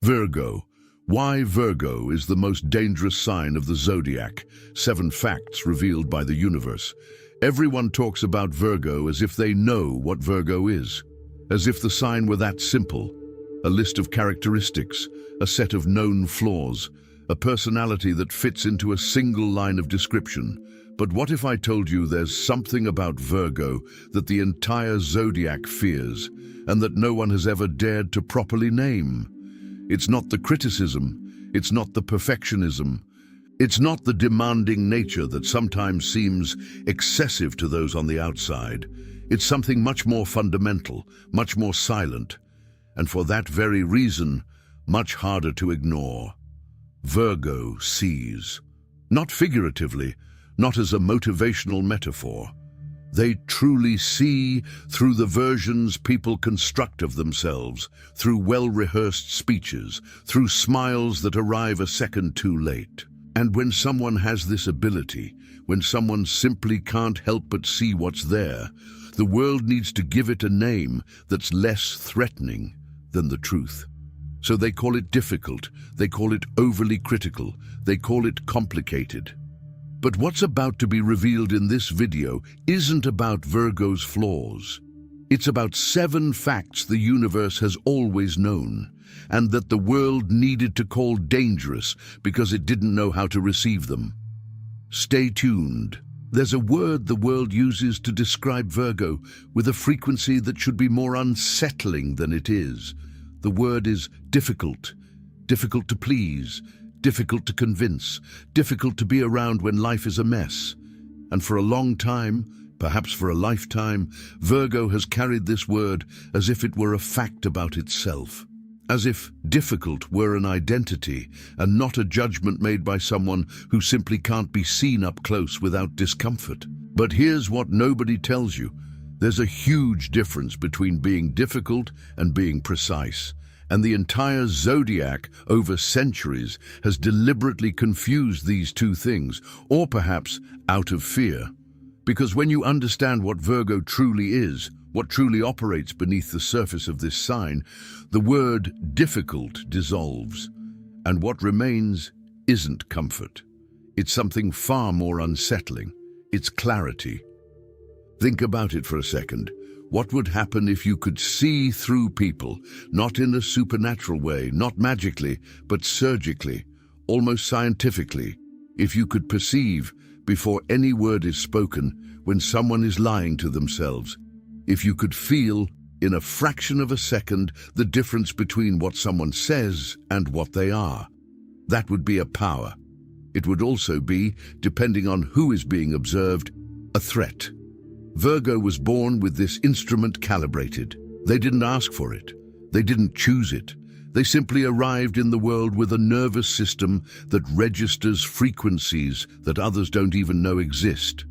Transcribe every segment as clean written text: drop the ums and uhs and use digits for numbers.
Virgo. Why Virgo is the most dangerous sign of the zodiac. 7 facts revealed by the universe. Everyone talks about Virgo as if they know what Virgo is. As if the sign were that simple. A list of characteristics, a set of known flaws, a personality that fits into a single line of description. But what if I told you there's something about Virgo that the entire zodiac fears, and that no one has ever dared to properly name? It's not the criticism, it's not the perfectionism, it's not the demanding nature that sometimes seems excessive to those on the outside. It's something much more fundamental, much more silent, and for that very reason, much harder to ignore. Virgo sees. Not figuratively, not as a motivational metaphor. They truly see through the versions people construct of themselves, through well-rehearsed speeches, through smiles that arrive a second too late. And when someone has this ability, when someone simply can't help but see what's there, the world needs to give it a name that's less threatening than the truth. So they call it difficult, they call it overly critical, they call it complicated. But what's about to be revealed in this video isn't about Virgo's flaws. It's about 7 facts the universe has always known, and that the world needed to call dangerous because it didn't know how to receive them. Stay tuned. There's a word the world uses to describe Virgo with a frequency that should be more unsettling than it is. The word is difficult. Difficult to please. Difficult to convince, difficult to be around when life is a mess. And for a long time, perhaps for a lifetime, Virgo has carried this word as if it were a fact about itself. As if difficult were an identity and not a judgment made by someone who simply can't be seen up close without discomfort. But here's what nobody tells you. There's a huge difference between being difficult and being precise. And the entire zodiac, over centuries, has deliberately confused these two things, or perhaps out of fear. Because when you understand what Virgo truly is, what truly operates beneath the surface of this sign, the word difficult dissolves. And what remains isn't comfort. It's something far more unsettling. It's clarity. Think about it for a second. What would happen if you could see through people, not in a supernatural way, not magically, but surgically, almost scientifically? If you could perceive, before any word is spoken, when someone is lying to themselves? If you could feel, in a fraction of a second, the difference between what someone says and what they are? That would be a power. It would also be, depending on who is being observed, a threat. Virgo was born with this instrument calibrated. They didn't ask for it. They didn't choose it. They simply arrived in the world with a nervous system that registers frequencies that others don't even know exist.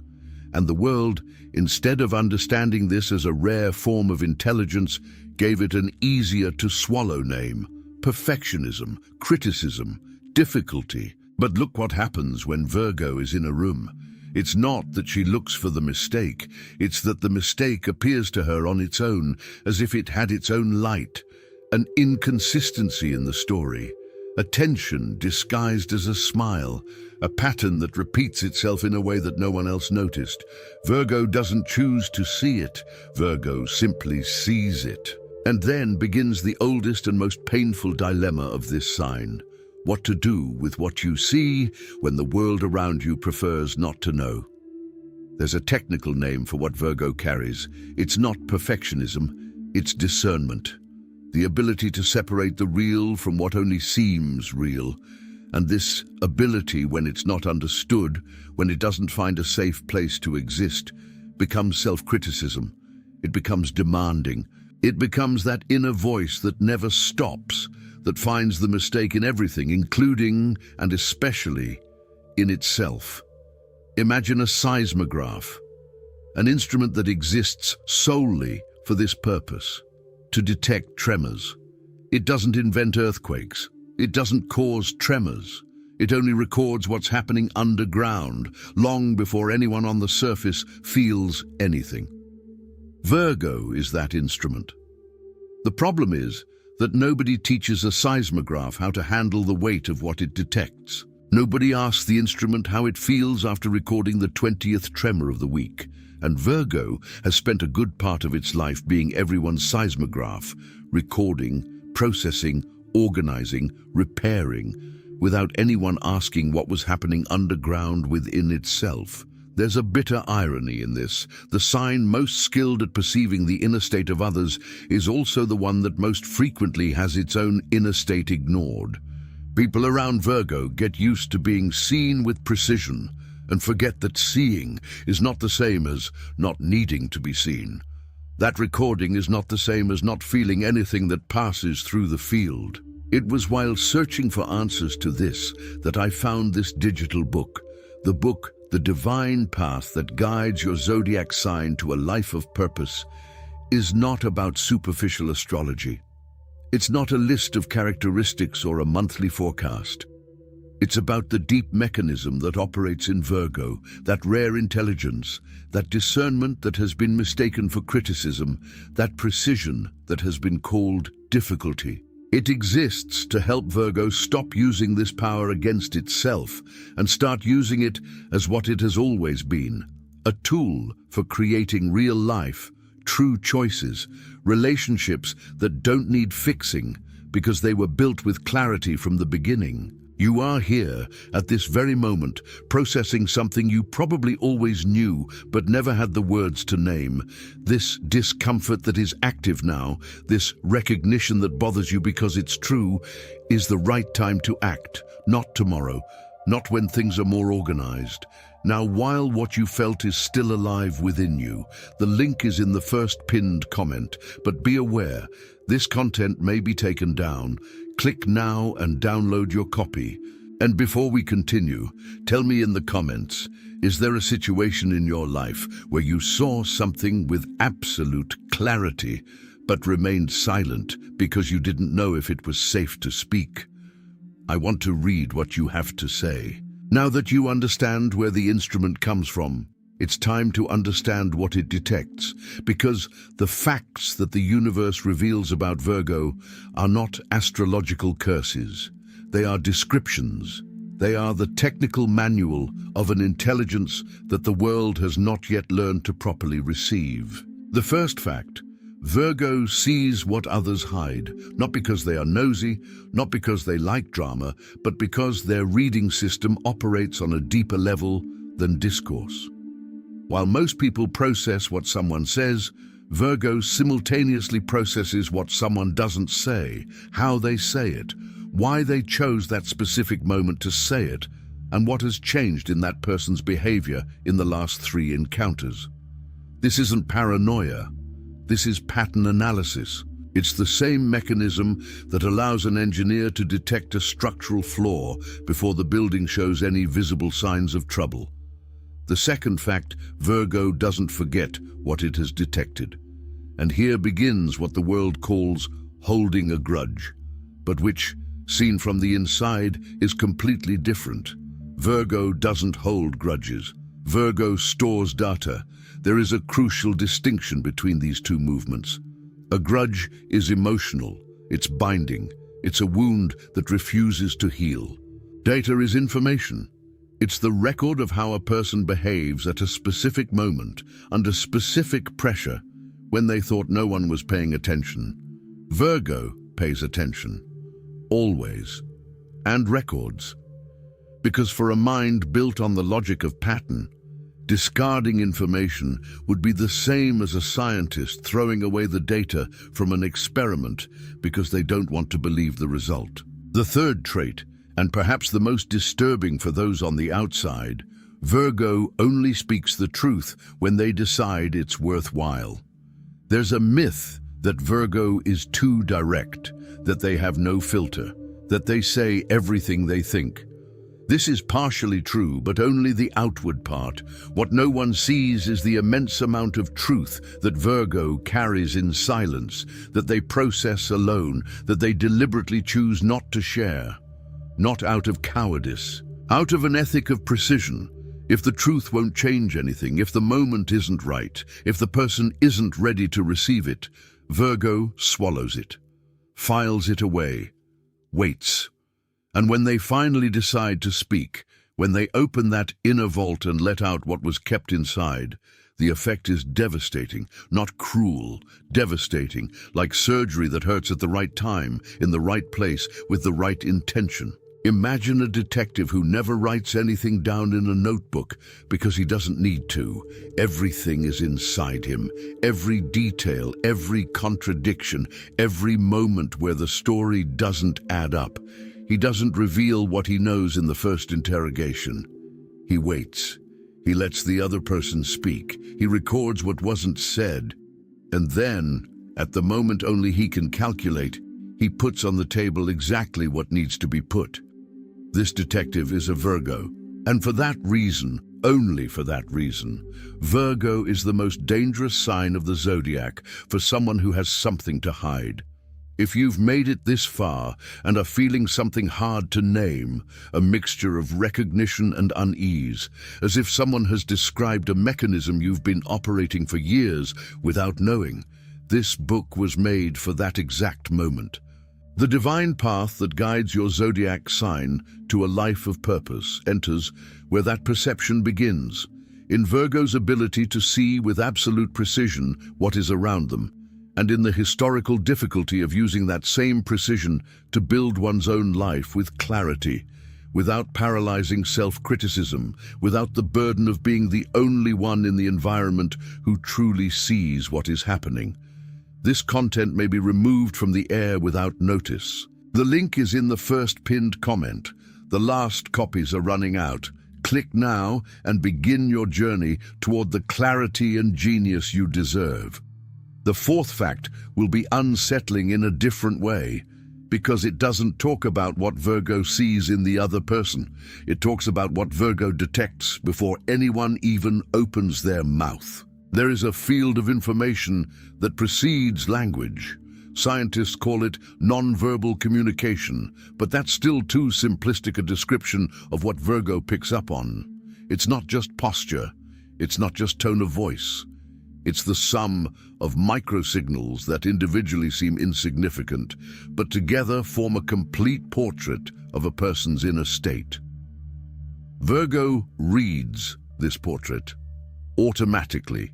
And the world, instead of understanding this as a rare form of intelligence, gave it an easier-to-swallow name: perfectionism, criticism, difficulty. But look what happens when Virgo is in a room. It's not that she looks for the mistake, it's that the mistake appears to her on its own, as if it had its own light. An inconsistency in the story, a tension disguised as a smile, a pattern that repeats itself in a way that no one else noticed. Virgo doesn't choose to see it, Virgo simply sees it. And then begins the oldest and most painful dilemma of this sign. What to do with what you see when the world around you prefers not to know. There's a technical name for what Virgo carries. It's not perfectionism, it's discernment. The ability to separate the real from what only seems real. And this ability, when it's not understood, when it doesn't find a safe place to exist, becomes self-criticism. It becomes demanding. It becomes that inner voice that never stops, that finds the mistake in everything, including and especially in itself. Imagine a seismograph, an instrument that exists solely for this purpose, to detect tremors. It doesn't invent earthquakes. It doesn't cause tremors. It only records what's happening underground, long before anyone on the surface feels anything. Virgo is that instrument. The problem is that nobody teaches a seismograph how to handle the weight of what it detects. Nobody asks the instrument how it feels after recording the 20th tremor of the week. And Virgo has spent a good part of its life being everyone's seismograph, recording, processing, organizing, repairing, without anyone asking what was happening underground within itself. There's a bitter irony in this. The sign most skilled at perceiving the inner state of others is also the one that most frequently has its own inner state ignored. People around Virgo get used to being seen with precision and forget that seeing is not the same as not needing to be seen. That recording is not the same as not feeling anything that passes through the field. It was while searching for answers to this that I found this digital book, the book The Divine Path That Guides Your Zodiac Sign to a Life of Purpose, is not about superficial astrology. It's not a list of characteristics or a monthly forecast. It's about the deep mechanism that operates in Virgo, that rare intelligence, that discernment that has been mistaken for criticism, that precision that has been called difficulty. It exists to help Virgo stop using this power against itself and start using it as what it has always been, a tool for creating real life, true choices, relationships that don't need fixing because they were built with clarity from the beginning. You are here at this very moment processing something you probably always knew but never had the words to name. This discomfort that is active now, this recognition that bothers you because it's true, is the right time to act, not tomorrow, not when things are more organized. Now, while what you felt is still alive within you, the link is in the first pinned comment, but be aware, this content may be taken down. Click now and download your copy. And before we continue, tell me in the comments, is there a situation in your life where you saw something with absolute clarity, but remained silent because you didn't know if it was safe to speak? I want to read what you have to say. Now that you understand where the instrument comes from, it's time to understand what it detects, because the facts that the universe reveals about Virgo are not astrological curses. They are descriptions. They are the technical manual of an intelligence that the world has not yet learned to properly receive. The first fact: Virgo sees what others hide, not because they are nosy, not because they like drama, but because their reading system operates on a deeper level than discourse. While most people process what someone says, Virgo simultaneously processes what someone doesn't say, how they say it, why they chose that specific moment to say it, and what has changed in that person's behavior in the last 3 encounters. This isn't paranoia. This is pattern analysis. It's the same mechanism that allows an engineer to detect a structural flaw before the building shows any visible signs of trouble. The second fact: Virgo doesn't forget what it has detected. And here begins what the world calls holding a grudge, but which, seen from the inside, is completely different. Virgo doesn't hold grudges. Virgo stores data. There is a crucial distinction between these two movements. A grudge is emotional, it's binding, it's a wound that refuses to heal. Data is information. It's the record of how a person behaves at a specific moment, under specific pressure, when they thought no one was paying attention. Virgo pays attention, always, and records. Because for a mind built on the logic of pattern, discarding information would be the same as a scientist throwing away the data from an experiment because they don't want to believe the result. The third trait, and perhaps the most disturbing for those on the outside: Virgo only speaks the truth when they decide it's worthwhile. There's a myth that Virgo is too direct, that they have no filter, that they say everything they think. This is partially true, but only the outward part. What no one sees is the immense amount of truth that Virgo carries in silence, that they process alone, that they deliberately choose not to share. Not out of cowardice, out of an ethic of precision. If the truth won't change anything, if the moment isn't right, if the person isn't ready to receive it, Virgo swallows it. files it away, waits. And when they finally decide to speak, when they open that inner vault and let out what was kept inside, the effect is devastating, not cruel, devastating, like surgery that hurts at the right time, in the right place, with the right intention. Imagine a detective who never writes anything down in a notebook because he doesn't need to. Everything is inside him. Every detail, every contradiction, every moment where the story doesn't add up. He doesn't reveal what he knows in the first interrogation. He waits. He lets the other person speak. He records what wasn't said. And then, at the moment only he can calculate, he puts on the table exactly what needs to be put. This detective is a Virgo, and for that reason, only for that reason, Virgo is the most dangerous sign of the zodiac for someone who has something to hide. If you've made it this far and are feeling something hard to name, a mixture of recognition and unease, as if someone has described a mechanism you've been operating for years without knowing, this book was made for that exact moment. The divine path that guides your zodiac sign to a life of purpose enters where that perception begins, in Virgo's ability to see with absolute precision what is around them, and in the historical difficulty of using that same precision to build one's own life with clarity, without paralyzing self-criticism, without the burden of being the only one in the environment who truly sees what is happening. This content may be removed from the air without notice. The link is in the first pinned comment. The last copies are running out. Click now and begin your journey toward the clarity and genius you deserve. The fourth fact will be unsettling in a different way, because it doesn't talk about what Virgo sees in the other person. It talks about what Virgo detects before anyone even opens their mouth. There is a field of information that precedes language. Scientists call it nonverbal communication, but that's still too simplistic a description of what Virgo picks up on. It's not just posture. It's not just tone of voice. It's the sum of microsignals that individually seem insignificant, but together form a complete portrait of a person's inner state. Virgo reads this portrait automatically,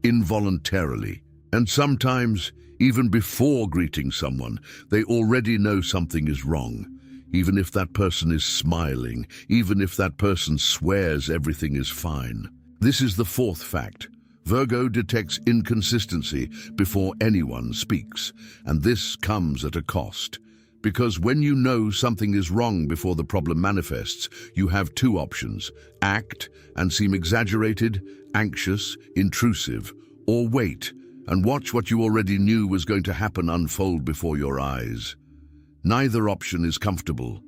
involuntarily, and sometimes, even before greeting someone, they already know something is wrong, even if that person is smiling, even if that person swears everything is fine. This is the fourth fact. Virgo detects inconsistency before anyone speaks, and this comes at a cost. Because when you know something is wrong before the problem manifests, you have two options: act and seem exaggerated, anxious, intrusive, or wait and watch what you already knew was going to happen unfold before your eyes. Neither option is comfortable.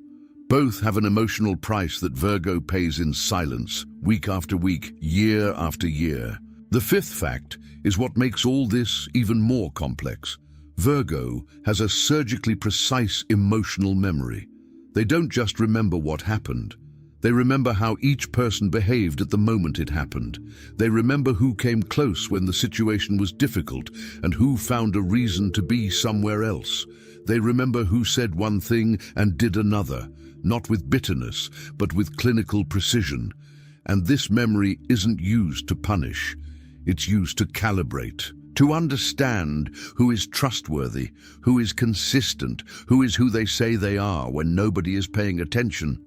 Both have an emotional price that Virgo pays in silence, week after week, year after year. The fifth fact is what makes all this even more complex. Virgo has a surgically precise emotional memory. They don't just remember what happened. They remember how each person behaved at the moment it happened. They remember who came close when the situation was difficult and who found a reason to be somewhere else. They remember who said one thing and did another, not with bitterness, but with clinical precision. And this memory isn't used to punish. It's used to calibrate, to understand who is trustworthy, who is consistent, who is who they say they are when nobody is paying attention.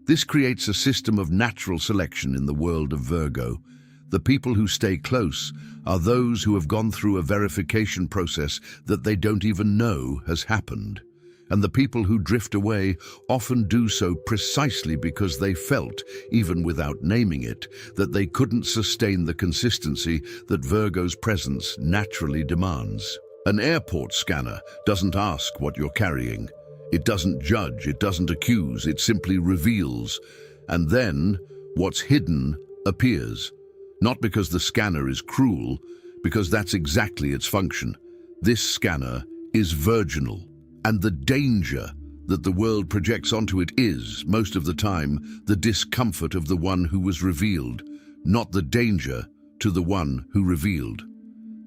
This creates a system of natural selection in the world of Virgo. The people who stay close are those who have gone through a verification process that they don't even know has happened. And the people who drift away often do so precisely because they felt, even without naming it, that they couldn't sustain the consistency that Virgo's presence naturally demands. An airport scanner doesn't ask what you're carrying. It doesn't judge, it doesn't accuse, it simply reveals. And then, what's hidden appears. Not because the scanner is cruel, because that's exactly its function. This scanner is virginal. And the danger that the world projects onto it is, most of the time, the discomfort of the one who was revealed, not the danger to the one who revealed.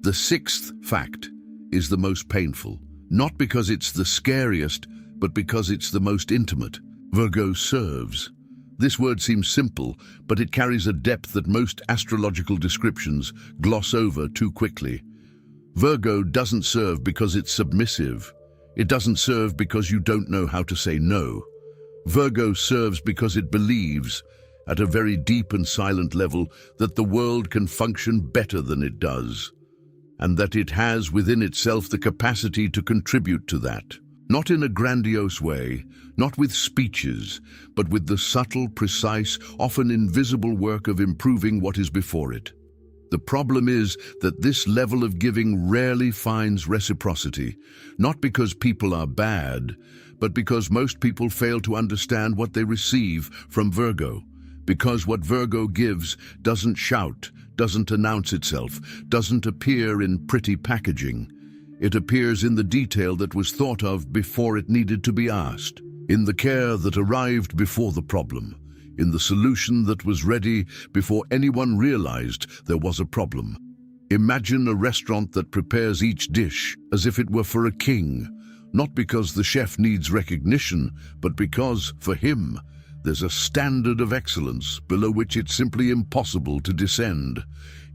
The sixth fact is the most painful. Not because it's the scariest, but because it's the most intimate. Virgo serves. This word seems simple, but it carries a depth that most astrological descriptions gloss over too quickly. Virgo doesn't serve because it's submissive. It doesn't serve because you don't know how to say no. Virgo serves because it believes, at a very deep and silent level, that the world can function better than it does, and that it has within itself the capacity to contribute to that. Not in a grandiose way, not with speeches, but with the subtle, precise, often invisible work of improving what is before it. The problem is that this level of giving rarely finds reciprocity, not because people are bad, but because most people fail to understand what they receive from Virgo. Because what Virgo gives doesn't shout, doesn't announce itself, doesn't appear in pretty packaging. It appears in the detail that was thought of before it needed to be asked, in the care that arrived before the problem, in the solution that was ready before anyone realized there was a problem. Imagine a restaurant that prepares each dish as if it were for a king, not because the chef needs recognition, but because, for him, there's a standard of excellence below which it's simply impossible to descend,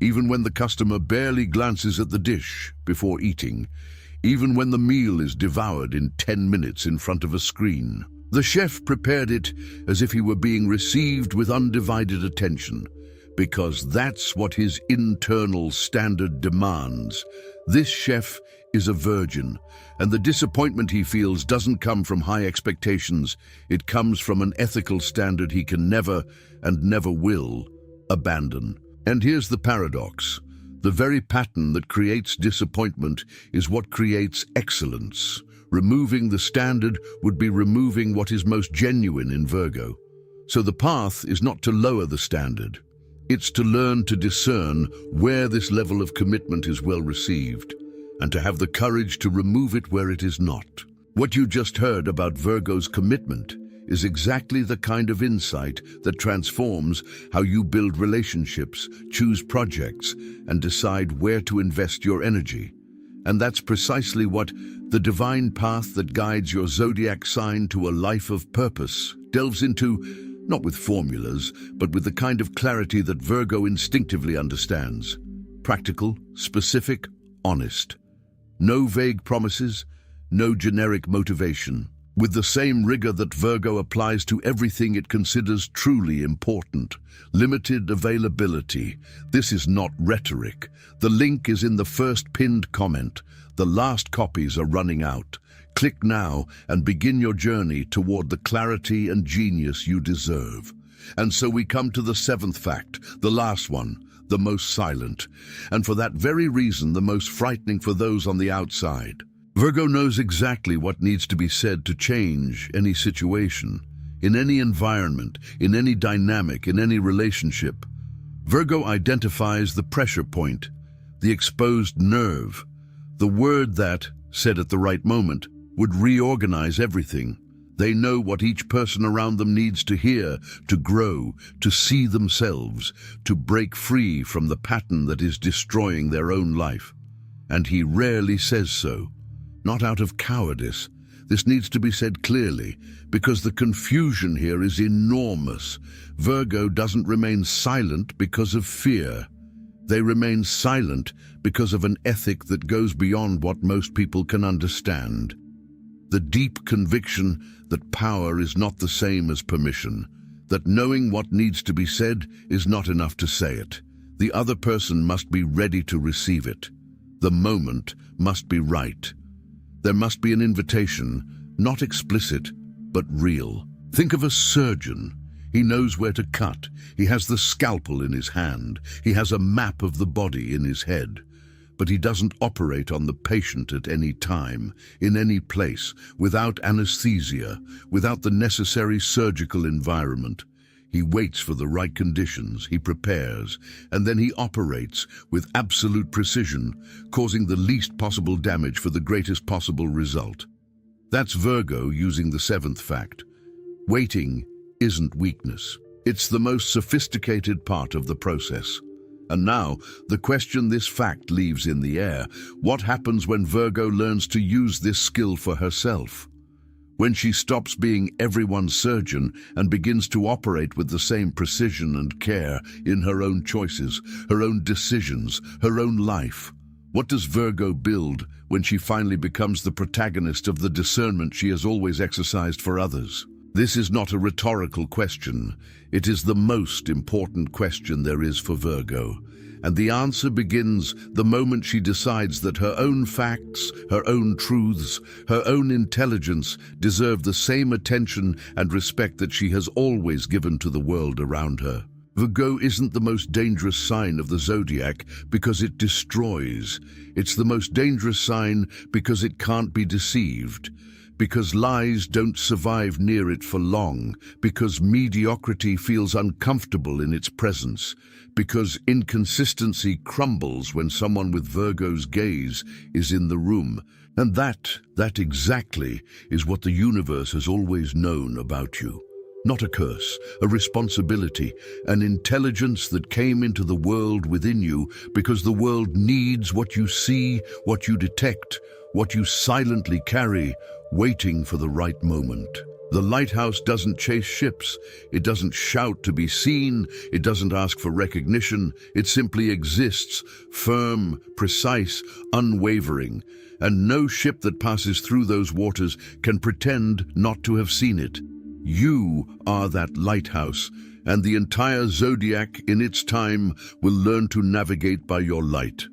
even when the customer barely glances at the dish before eating, even when the meal is devoured in 10 minutes in front of a screen. The chef prepared it as if he were being received with undivided attention, because that's what his internal standard demands. This chef is a virgin, and the disappointment he feels doesn't come from high expectations. It comes from an ethical standard he can never, and never will, abandon. And here's the paradox. The very pattern that creates disappointment is what creates excellence. Removing the standard would be removing what is most genuine in Virgo. So the path is not to lower the standard. It's to learn to discern where this level of commitment is well received, and to have the courage to remove it where it is not. What you just heard about Virgo's commitment is exactly the kind of insight that transforms how you build relationships, choose projects, and decide where to invest your energy. And that's precisely what the divine path that guides your zodiac sign to a life of purpose delves into, not with formulas, but with the kind of clarity that Virgo instinctively understands. Practical, specific, honest. No vague promises, no generic motivation. With the same rigor that Virgo applies to everything it considers truly important. Limited availability. This is not rhetoric. The link is in the first pinned comment. The last copies are running out. Click now and begin your journey toward the clarity and genius you deserve. And so we come to the seventh fact, the last one, the most silent, and for that very reason the most frightening for those on the outside. Virgo knows exactly what needs to be said to change any situation, in any environment, in any dynamic, in any relationship. Virgo identifies the pressure point, the exposed nerve, the word that, said at the right moment, would reorganize everything. They know what each person around them needs to hear, to grow, to see themselves, to break free from the pattern that is destroying their own life. And he rarely says so. Not out of cowardice. This needs to be said clearly, because the confusion here is enormous. Virgo doesn't remain silent because of fear. They remain silent because of an ethic that goes beyond what most people can understand. The deep conviction that power is not the same as permission, that knowing what needs to be said is not enough to say it. The other person must be ready to receive it. The moment must be right. There must be an invitation, not explicit, but real. Think of a surgeon. He knows where to cut. He has the scalpel in his hand. He has a map of the body in his head. But he doesn't operate on the patient at any time, in any place, without anesthesia, without the necessary surgical environment. He waits for the right conditions, he prepares, and then he operates with absolute precision, causing the least possible damage for the greatest possible result. That's Virgo using the seventh fact. Waiting isn't weakness. It's the most sophisticated part of the process. And now, the question this fact leaves in the air: what happens when Virgo learns to use this skill for herself? When she stops being everyone's surgeon and begins to operate with the same precision and care in her own choices, her own decisions, her own life? What does Virgo build when she finally becomes the protagonist of the discernment she has always exercised for others? This is not a rhetorical question. It is the most important question there is for Virgo. And the answer begins the moment she decides that her own facts, her own truths, her own intelligence deserve the same attention and respect that she has always given to the world around her. Virgo isn't the most dangerous sign of the zodiac because it destroys. It's the most dangerous sign because it can't be deceived, because lies don't survive near it for long, because mediocrity feels uncomfortable in its presence, because inconsistency crumbles when someone with Virgo's gaze is in the room. And that exactly is what the universe has always known about you. Not a curse, a responsibility, an intelligence that came into the world within you because the world needs what you see, what you detect, what you silently carry, waiting for the right moment. The lighthouse doesn't chase ships. It doesn't shout to be seen. It doesn't ask for recognition. It simply exists, firm, precise, unwavering. And no ship that passes through those waters can pretend not to have seen it. You are that lighthouse, and the entire zodiac in its time will learn to navigate by your light.